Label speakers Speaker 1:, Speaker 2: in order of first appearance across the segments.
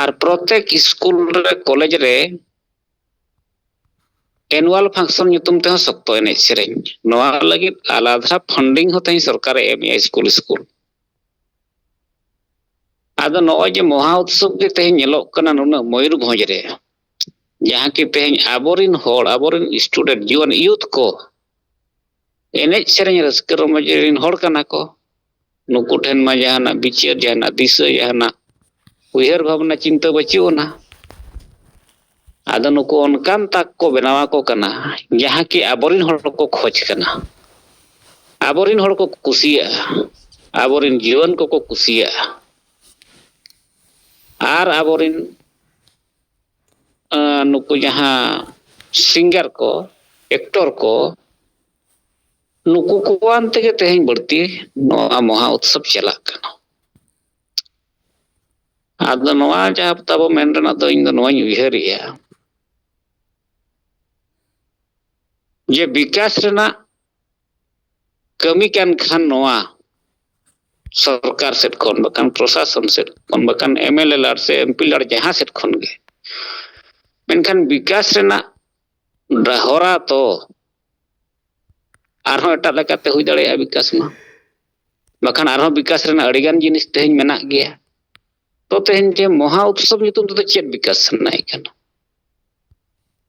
Speaker 1: Are प्रत्येक school रे college रे annual function nyutum te sokto ene sereng noa lagi aladha funding hotai सरकार M school school ᱟᱫᱚ ᱱᱚᱜᱼᱚᱭ ᱡᱮ ᱢᱚᱦᱟ ᱩᱛᱥᱚᱵ ᱜᱮ ᱛᱮᱦᱮᱧ ᱧᱮᱞᱚᱜ ᱠᱟᱱᱟ ᱱᱩᱱᱟᱹᱜ ᱢᱚᱭᱩᱨᱵᱷᱚᱸᱡᱽ ᱨᱮ ᱡᱟᱦᱟᱸ ᱠᱤ ᱛᱮᱦᱮᱧ ᱟᱵᱚᱨᱤᱱ ᱦᱚᱲ ᱟᱵᱚᱨᱤᱱ ᱥᱴᱩᱰᱮᱱᱴ ᱡᱩᱣᱟᱹᱱ ᱤᱭᱩᱛᱷ ᱠᱚ ᱮᱱᱮᱡ ᱥᱮᱨᱮᱧ ᱨᱟᱹᱥᱠᱟᱹ ᱨᱚᱢᱚᱡᱽ ᱨᱤᱱ ᱦᱚᱲ ᱠᱟᱱᱟ ᱠᱚ ᱱᱩᱠᱩ ᱴᱷᱮᱱ ᱢᱟ ᱡᱟᱦᱟᱱᱟᱜ ᱵᱤᱪᱟᱹᱨ ᱡᱟᱦᱟᱱᱟᱜ ᱫᱤᱥᱟᱹ ᱡᱟᱦᱟᱱᱟᱜ ᱩᱭᱦᱟᱹᱨ ᱵᱷᱟᱵᱽᱱᱟ ᱪᱤᱱᱛᱟᱹ ᱵᱟᱹᱪᱩᱜ ᱟᱱᱟ ᱟᱫᱚ ᱱᱩᱠᱩ ᱚᱱᱠᱟᱱ ᱛᱟᱠ ᱠᱚ ᱵᱮᱱᱟᱣ ᱟᱠᱚ ᱠᱟᱱᱟ ᱡᱟᱦᱟᱸ ᱠᱤ ᱟᱵᱚᱨᱤᱱ ᱦᱚᱲ ᱠᱚ ᱠᱷᱚᱡ ᱠᱟᱱᱟ ᱟᱵᱚᱨᱤᱱ ᱦᱚᱲ ᱠᱚ ᱠᱩᱥᱤᱭᱟᱜᱼᱟ ᱟᱵᱚᱨᱤᱱ ᱡᱩᱣᱟᱹᱱ ᱠᱚᱠᱚ ᱠᱩᱥᱤᱭᱟᱜᱼᱟ ᱟᱨ ᱟᱵᱚᱨᱤᱱ ᱱᱩᱠᱩ ᱡᱟᱦᱟᱸ ᱥᱤᱝᱜᱟᱨ ko एक्टर को नुकु कोआन तेगे तेहें बढ़ती नोआ महा उत्सव चलाक कना आदो नोआ जहां तबो मेन रना दो इन दो नोआई उयहरिया जे विकास रना कमी कान खान नोआ सरकार सेट खन बकान प्रशासन सेट खन बकान एमएलए लार से एमपी लार जहां सेट खन गे मेनखान विकास रना डहरा तो आरहों एटा लेकाते हुई दाड़ेया विकास मा बखान आरहों विकास रना अड़िगान जिनिस तेहें मेना गया तो तेहें जे महा उत्सव nyutum तो चेत विकास सनाई कना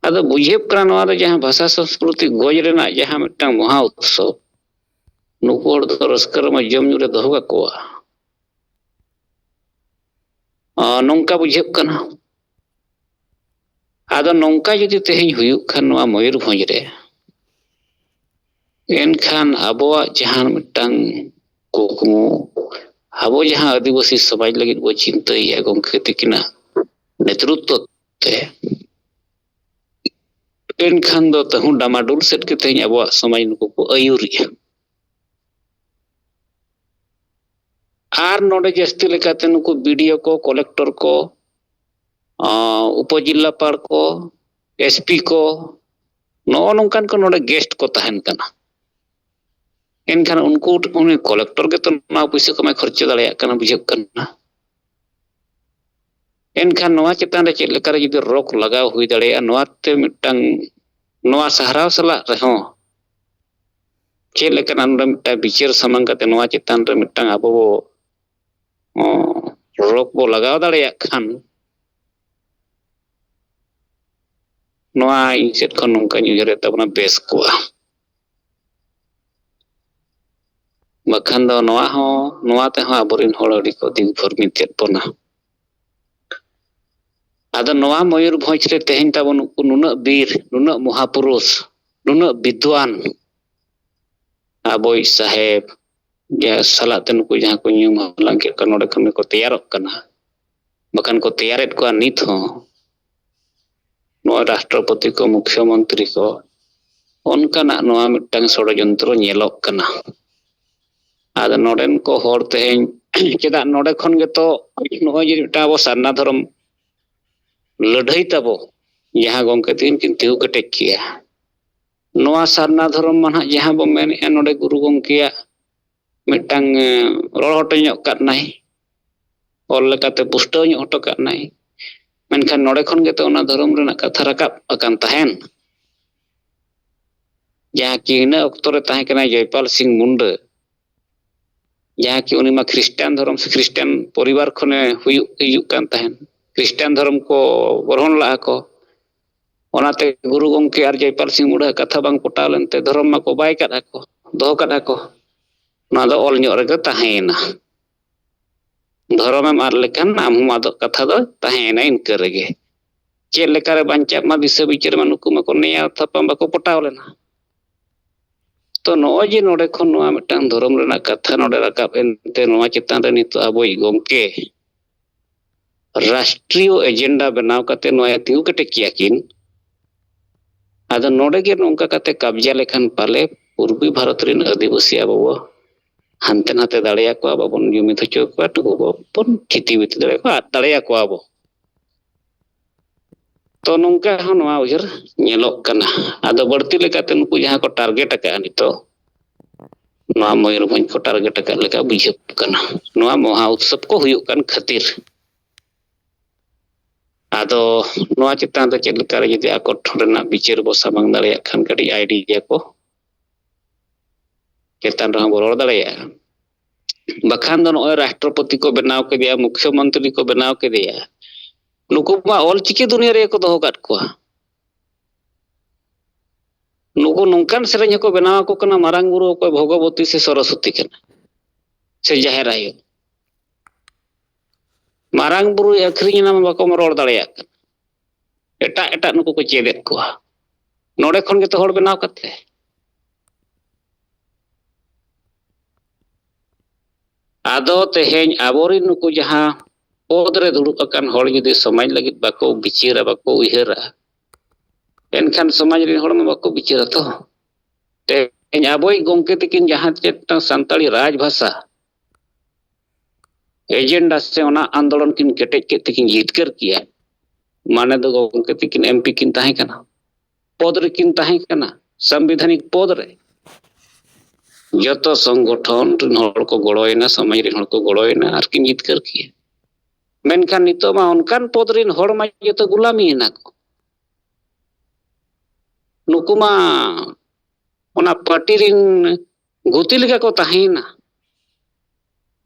Speaker 1: आदो बुझेब कना नोआ दो जहां भाषा संस्कृति गोज रेना जहां मिटटांग महा उत्सव नुकु हड़ दो रस्कर मा जम ᱧᱩ रे दोहो काकोआ नोंका बुझेब कना आदो नोंका जुदी तेहें हुयुक खान नोआ मयूरभंज रे एनखान आबोआ जहां मिटटांग कुकमु आबो जहां आदिवासी समाज लगित बो चिंताया गोंखे तिकिना नेतृत्व ते एनखान दो तहु डामाडोल सेट के तेहें आबोआ समाज नुकु को आयुरिया आर नोडे जस्ती लेकाते नुकु बीडीओ को कलेक्टर को उपजिल्लापाल को एसपी को नो नोंकान को नोडे गेस्ट को तहन कना एनखान उनको उनी कलेक्टर के तो ना पैसा कमाय खर्च दाड़ेया कना बुझेब कना एनखान नोआ चेतान रे चेद लेका रे जुदी रोक लगाव हुई दाड़ेया नोआ ते मिटटांग नोआ सहाराव सला रेहों चेद लेकाना नोडे मिटटांग बिचार सामांग काते नोआ चेतान रे मिटटांग आबो रोक बो लगाव दाड़ेया खान नोआ इन सेट खन नोंका उयहरे तबना बेस कोआ बखान दो नोआ ते हां आबोरिन होड़ अडी को दिन भर मितेत बना आदो नोआ मयूरभंज रे तेहें ताबन नुना बीर नुना महापुरुष नुना विद्वान आबोई साहेब जे सलाते नुकु जहां को न्यूम हलांग के नोडे खन को तैयारक कना बखान को तैयारेत को नित हो नोआ राष्ट्रपति को मुख्यमंत्री को उनकाना नोआ मिटटांग षड़यंत्र नेलक कना आदो नोडेन को होड़ तेहें चेदा नोडे खन गे तो नोय जे मिटटा आबो सारना धर्म लड़ाई तबो जहां गोंके तीन किन तिउ कटेक किया नोआ सारना धर्म मा जहां बो मेनया नोडे गुरु गोंकेया मिटटांग रोड़ हटो ᱧᱚᱜ ᱠᱟᱫ नाय ᱚᱞ ᱞᱮᱠᱟᱛᱮ ᱯᱩᱥᱴᱟᱹᱣ ᱧᱚᱜ ᱦᱚᱴᱚ ᱠᱟᱫ नाय मेनखान नोडे खन गे तो ओना धर्म रेना कथा राकाब अकान तहेन जहां कि इना अक्तो रे ताहे कना जयपाल सिंह मुंडा जहां कि उनी मा ख्रिस्टान धर्म से ख्रिस्टान परिवार खने हुयुक कान तहेन ख्रिस्टान धर्म को ग्रहण ला को ओनाते गुरु गोंके आर जयपाल सिंह मुंडा कथा बांग पटाव लेनते धर्म मा को बाय कादा को दोहो कादा को ना दो ऑल ᱧᱚᱜ ᱨᱮᱜᱮ ᱛᱟᱦᱮᱸᱭᱮᱱᱟ धर्म आर लेखान आम आदो कथा दो तहेना इनका रेगे चेद लेका रे बांचा मा दिशा विचार मा नुकु मा को नेया थापा बाको पटाव लेना तो नोय जे नोडे खन नोआ मिटटांग धर्म रेना कथा नोडे राकाब एनते नोआ चेतान रे नितो आबोई गोंके राष्ट्रीय एजेंडा बनाव काते नोया तिउ कटे किया किन आदो नोडे गे नोंका काते कब्जा लेखान पाले पूर्वी भारत रेन आदिवासी आबो हानते नाते दाड़ेया को बाबन जुमित होचो को टुकु बन थिति बित दाड़े को दाड़ेया को आबो तो नोंका हो नोआ उजर नेलोक कना आदो बढ़ती लेकाते नुकु जहां को टारगेट का नितो नोआ मयूरभंज को टारगेट का लेका बुझेब कना नोआ महा उत्सव को हुयुक कान खातिर ᱟᱫᱚ ᱱᱚᱣᱟ ᱪᱮᱛᱟᱱ ᱨᱮ ᱪᱮᱫ ᱞᱮᱠᱟ ᱨᱮ ᱡᱩᱫᱤ ᱟᱠᱚᱴᱷᱚᱱ ᱨᱮᱱᱟᱜ ᱵᱤᱪᱟᱹᱨ ᱵᱚ ᱥᱟᱢᱟᱝ ᱫᱟᱲᱮᱭᱟᱜ ᱠᱷᱟᱱ ᱠᱟᱹᱴᱤᱡ ᱟᱭᱰᱤᱭᱟ ᱠᱚ ᱪᱮᱛᱟᱱ ᱨᱮᱦᱚᱸ ᱵᱚ ᱨᱚᱲ ᱫᱟᱲᱮᱭᱟᱜᱼᱟ᱾ ᱵᱟᱠᱷᱟᱱ ᱫᱚ ᱱᱚᱜᱼᱚᱭ ᱨᱟᱥᱴᱨᱚᱯᱚᱛᱤ ᱠᱚ ᱵᱮᱱᱟᱣ ᱠᱮᱫᱮᱭᱟ, ᱢᱩᱠᱷᱚ ᱢᱚᱱᱛᱨᱤ ᱠᱚ ᱵᱮᱱᱟᱣ ᱠᱮᱫᱮᱭᱟ, ᱱᱩᱠᱩ ᱢᱟ ᱚᱞᱪᱤᱠᱤ ᱫᱩᱱᱤᱭᱟᱹ ᱨᱮᱜᱮ ᱠᱚ ᱫᱚᱦᱚ ᱠᱟᱫ ᱠᱚᱣᱟ᱾ ᱱᱩᱠᱩ ᱱᱚᱝᱠᱟᱱ ᱥᱮᱨᱮᱧ ᱦᱚᱸᱠᱚ ᱵᱮᱱᱟᱣ ᱟᱠᱚ ᱠᱟᱱᱟ, ᱢᱟᱨᱟᱝ ᱵᱩᱨᱩ ᱚᱠᱚᱭ ᱵᱷᱚᱜᱚᱵᱚᱛᱤ ᱥᱮ ᱥᱚᱨᱚᱥᱚᱛᱤ ᱠᱟᱱᱟ ᱥᱮ ᱡᱟᱦᱮᱨ ᱟᱭᱳ, ᱢᱟᱨᱟᱝ ᱵᱩᱨᱩᱭ ᱟᱹᱠᱷᱨᱤᱧ ᱮᱱᱟ ᱵᱟᱠᱚ ᱨᱚᱲ ᱫᱟᱲᱮᱭᱟᱜ ᱠᱟᱱᱟ᱾ ᱮᱴᱟᱜ ᱮᱴᱟᱜ ᱱᱩᱠᱩ ᱠᱚ ᱪᱮᱫ ᱮᱫ ᱠᱚᱣᱟ, ᱱᱚᱰᱮ ᱠᱷᱚᱱ ᱜᱮᱛᱚ ᱦᱚᱲ ᱵᱮᱱᱟᱣ ᱠᱟᱛᱮ᱾ ᱟᱫᱚ ᱛᱮᱦᱮᱧ ᱟᱵᱚᱨᱤᱱ ᱱᱩᱠᱩ ᱡᱟᱦᱟᱸ ᱯᱚᱫ ᱨᱮ ᱫᱩᱲᱩᱵ ᱟᱠᱟᱱ ᱦᱚᱲ ᱡᱩᱫᱤ ᱥᱚᱢᱟᱡᱽ ᱞᱟᱹᱜᱤᱫ ᱵᱟᱠᱚ ᱵᱤᱪᱟᱹᱨᱟ, ᱵᱟᱠᱚ ᱩᱭᱦᱟᱹᱨᱟ, ᱮᱱᱠᱷᱟᱱ ᱥᱚᱢᱟᱡᱽ ᱨᱮᱱ ᱦᱚᱲ ᱢᱟ ᱵᱟᱠᱚ ᱵᱤᱪᱟᱹᱨᱟ ᱛᱚ᱾ ᱛᱮᱦᱮᱧ ᱟᱵᱚᱭᱤᱡ ᱜᱚᱢᱠᱮ ᱛᱟᱹᱠᱤᱱ ᱡᱟᱦᱟᱸ ᱪᱮᱫ ᱢᱤᱫᱴᱟᱝ ᱥᱟᱱᱛᱟᱲᱤ ᱨᱟᱡᱽ ᱵᱷᱟᱥᱟ ᱮᱡᱮᱱᱰᱟ ᱥᱮ ᱚᱱᱟ ᱟᱱᱫᱳᱞᱚᱱ ᱠᱤᱱ ᱠᱮᱴᱮᱡ ᱠᱮᱫ ᱛᱮᱠᱤᱱ ᱡᱤᱛᱠᱟᱹᱨ ᱠᱮᱭᱟ, ᱢᱟᱱᱮ ᱫᱚ ᱜᱚᱢᱠᱮ ᱛᱟᱹᱠᱤᱱ ᱮᱢᱯᱤ ᱠᱤᱱ ᱛᱟᱦᱮᱸ ᱠᱟᱱᱟ, ᱯᱚᱫ ᱨᱮᱠᱤᱱ ᱛᱟᱦᱮᱸ ᱠᱟᱱᱟ, ᱥᱟᱝᱵᱤᱫᱷᱟᱱᱤᱠ ᱯᱚᱫ ᱨᱮ᱾ ᱡᱚᱛᱚ ᱥᱚᱝᱜᱚᱴᱷᱚᱱ ᱨᱮᱱ ᱦᱚᱲ ᱠᱚ ᱜᱚᱲᱚᱭᱮᱱᱟ, ᱥᱚᱢᱟᱡᱽ ᱨᱮᱱ ᱦᱚᱲ ᱠᱚ ᱜᱚᱲᱚᱭᱮᱱᱟ ᱟᱨᱠᱤᱱ ᱡᱤᱛᱠᱟᱹᱨ ᱠᱮᱭᱟ᱾ ᱢᱮᱱᱠᱷᱟᱱ ᱱᱤᱛᱚᱜ ᱢᱟ ᱚᱱᱠᱟᱱ ᱯᱚᱫ ᱨᱮᱱ ᱦᱚᱲ ᱢᱟ ᱡᱚᱛᱚ ᱜᱩᱞᱟᱢᱤᱭᱮᱱᱟ ᱠᱚ᱾ ᱱᱩᱠᱩ ᱢᱟ ᱚᱱᱟ ᱯᱟর্ᱴᱤ ᱨᱮᱱ ᱜᱩᱛᱤ ᱞᱮᱠᱟ ᱠᱚ ᱛᱟᱦᱮᱸᱭᱮᱱᱟ᱾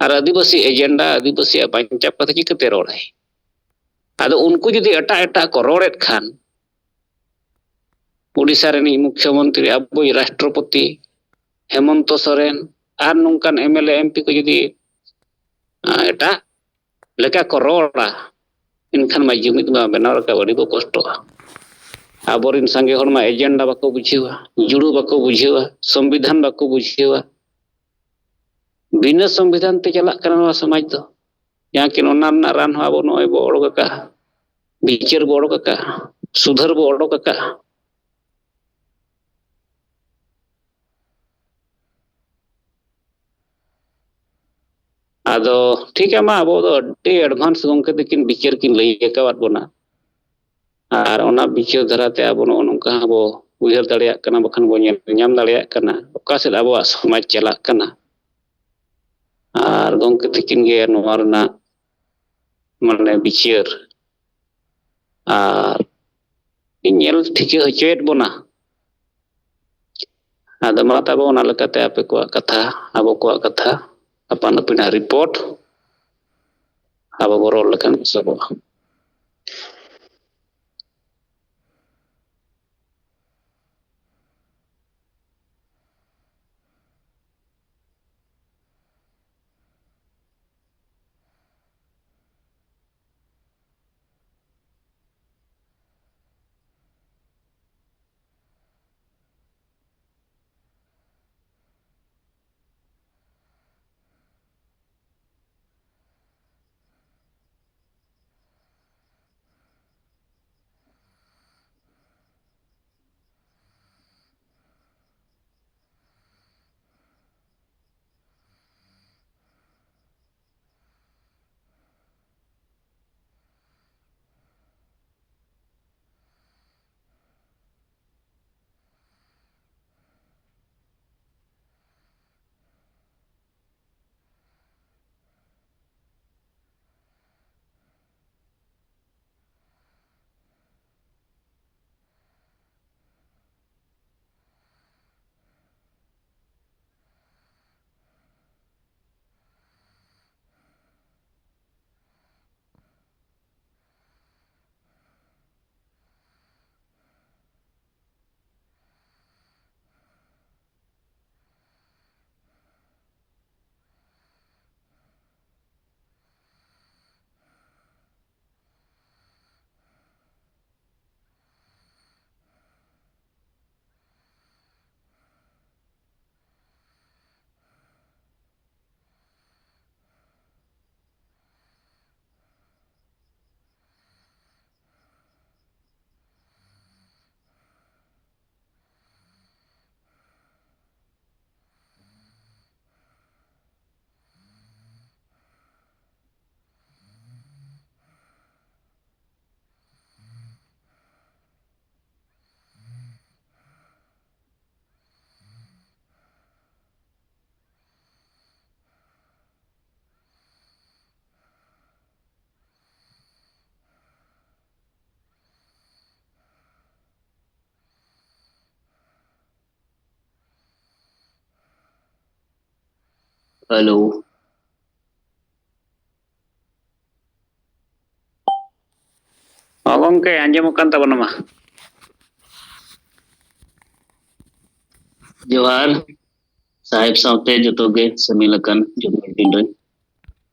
Speaker 1: ᱟᱨ ᱟᱹᱫᱤᱵᱟᱹᱥᱤ ᱮᱡᱮᱱᱰᱟ, ᱟᱹᱫᱤᱵᱟᱹᱥᱤᱭᱟᱜ ᱵᱟᱧᱪᱟᱣ ᱠᱟᱛᱮ ᱪᱤᱠᱟᱹᱛᱮ ᱨᱚᱲᱟᱭ? ᱟᱫᱚ ᱩᱱᱠᱩ ᱡᱩᱫᱤ ᱮᱴᱟᱜ ᱮᱴᱟᱜ ᱠᱚ ᱨᱚᱲᱮᱫ ᱠᱷᱟᱱ, ᱩᱲᱤᱥᱥᱟ ᱨᱤᱱᱤᱡ ᱢᱩᱠᱷᱚ ᱢᱚᱱᱛᱨᱤ, ᱟᱵᱚᱭᱤᱡ ᱨᱟᱥᱴᱨᱚᱯᱚᱛᱤ ᱦᱮᱢᱚᱱᱛᱚ ᱥᱚᱨᱮᱱ ᱟᱨ ᱱᱚᱝᱠᱟᱱ ᱮᱢᱮᱞᱮ ᱮᱢᱯᱤ ᱠᱚ ᱡᱩᱫᱤ ᱮᱴᱟᱜ ᱞᱮᱠᱟ ᱠᱚ ᱨᱚᱲᱟ, ᱮᱱᱠᱷᱟᱱ ᱢᱟ ᱡᱩᱢᱤᱫ ᱢᱟ ᱵᱮᱱᱟᱣ ᱨᱟᱠᱟᱵ ᱟᱹᱰᱤ ᱵᱚ ᱠᱚᱥᱴᱚᱜᱼᱟ᱾ ᱟᱵᱚᱨᱮᱱ ᱥᱟᱸᱜᱮ ᱦᱚᱲ ᱢᱟ ᱮᱡᱮᱱᱰᱟ ᱵᱟᱠᱚ ᱵᱩᱡᱷᱟᱹᱣᱟ, ᱡᱩᱲᱩ ᱵᱟᱠᱚ ᱵᱩᱡᱷᱟᱹᱣᱟ, ᱥᱚᱝᱵᱤᱫᱷᱟᱱ ᱵᱟᱠᱚ ᱵᱩᱡᱷᱟᱹᱣᱟ᱾ ᱵᱤᱱᱟᱹ ᱥᱚᱝᱵᱤᱫᱷᱟᱱ ᱛᱮ ᱪᱟᱞᱟᱜ ᱠᱟᱱᱟ ᱱᱚᱣᱟ ᱥᱚᱢᱟᱡᱽ ᱫᱚ᱾ ᱡᱟᱦᱟᱸ ᱠᱤᱱ ᱚᱱᱟ ᱨᱮᱱᱟᱜ ᱨᱟᱱ ᱦᱚᱸ ᱟᱵᱚ ᱱᱚᱜᱼᱚᱭ ᱵᱚ ᱚᱰᱚᱠ ᱟᱠᱟᱜᱼᱟ, ᱵᱤᱪᱟᱹᱨ ᱵᱚ ᱚᱰᱚᱠ ᱟᱠᱟᱜᱼᱟ, ᱥᱩᱫᱷᱟᱹᱨ ᱵᱚ ᱚᱰᱚᱠ ᱟᱠᱟᱜᱼᱟ᱾ ᱟᱫᱚ ᱴᱷᱤᱠᱟ ᱢᱟ ᱟᱵᱚ ᱫᱚ ᱟᱹᱰᱤ ᱮᱰᱵᱷᱟᱱᱥ ᱜᱚᱢᱠᱮ ᱛᱟᱹᱠᱤᱱ ᱵᱤᱪᱟᱹᱨ ᱠᱤᱱ ᱞᱟᱹᱭ ᱟᱠᱟᱣᱟᱫ ᱵᱚᱱᱟ᱾ ᱟᱨ ᱚᱱᱟ ᱵᱤᱪᱟᱹᱨ ᱫᱷᱟᱨᱟᱛᱮ ᱟᱵᱚ ᱱᱚᱜᱼᱚ ᱱᱚᱝᱠᱟ ᱵᱚ ᱩᱭᱦᱟᱹᱨ ᱫᱟᱲᱮᱭᱟᱜ ᱠᱟᱱᱟ, ᱵᱟᱠᱷᱟᱱ ᱵᱚᱱ ᱧᱮᱞ ᱧᱟᱢ ᱫᱟᱲᱮᱭᱟᱜ ᱠᱟᱱᱟ ᱚᱠᱟ ᱥᱮᱫ ᱟᱵᱚᱣᱟᱜ ᱥᱚᱢᱟᱡᱽ ᱪᱟᱞᱟᱜ ᱠᱟᱱᱟ᱾ ᱟᱨ ᱜᱚᱢᱠᱮ ᱛᱟᱹᱠᱤᱱ ᱜᱮ ᱱᱚᱣᱟ ᱨᱮᱱᱟᱜ ᱢᱟᱱᱮ ᱵᱤᱪᱟᱹᱨ ᱟᱨ ᱧᱮᱞ ᱴᱷᱤᱠᱟᱹ ᱦᱚᱪᱚᱭᱮᱫ ᱵᱚᱱᱟ᱾ ᱟᱫᱚ ᱢᱟ ᱛᱟᱵᱚ ᱚᱱᱟ ᱞᱮᱠᱟᱛᱮ ᱟᱯᱮ ᱠᱚᱣᱟᱜ ᱠᱟᱛᱷᱟ, ᱟᱵᱚ ᱠᱚᱣᱟᱜ ᱠᱟᱛᱷᱟ, ᱟᱯᱟᱱ ᱟᱹᱯᱤᱱᱟᱜ ᱨᱤᱯᱳᱨᱴ ᱟᱵᱚ ᱵᱚ ᱨᱚᱲ ᱞᱮᱠᱷᱟᱱ ᱥᱚᱵᱚᱜᱼᱟ᱾ हेलो गंके आंजमोग कान ताबोना मा जोहार साहेब सावते जतोगे समिल अकन जुम्मन दिन रे